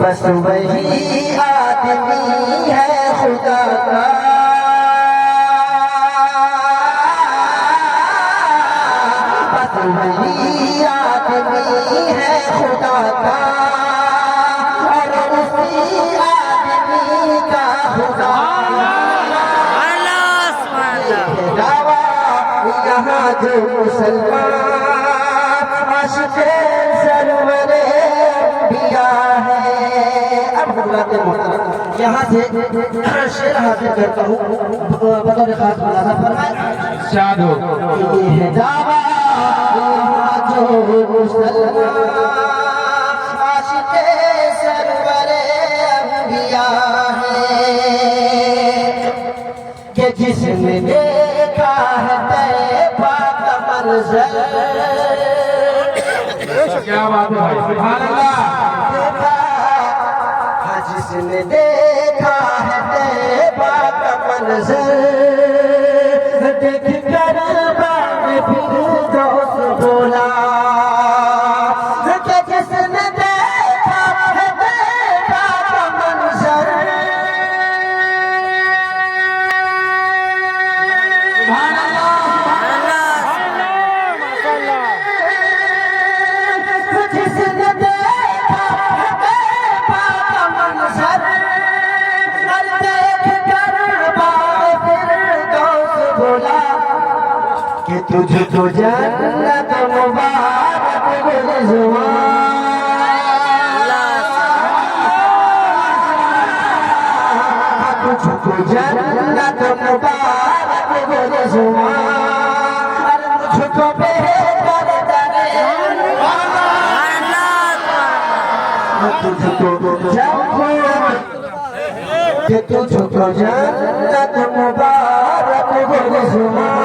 बस वही आदमी है खुदा का बस वही आदमी है खुदा का और उसी आदमी का खुदा दावा यहाँ जो मुसलमान आशिक़े सरवरे अंबिया है। यहाँ से शेर हासिल करता हूँ बतौर खास मुलाज़ा फरमाए शाद हो ये है दावा यहाँ जो मुसलमान आशिक़े सरवरे अंबिया है कि जिसने देखा है तैबा का मंज़र। क्या बात है भाई, सुभान अल्लाह। जिसने देखा है तैबा का मंज़र देख कर बाद फिर दोस्त बोला कि जिसने देखा है तैबा का मंज़र सुभान अल्लाह जिसने देखा है तैबा का मंज़र कि तुझको जन्नत मुबारक गुलज़ुआं तुझको जन्नत मुबारक गुलज़ुआं तुझको बेहतर दरे तुझको जन्नत मुबारक गुलज़ुआं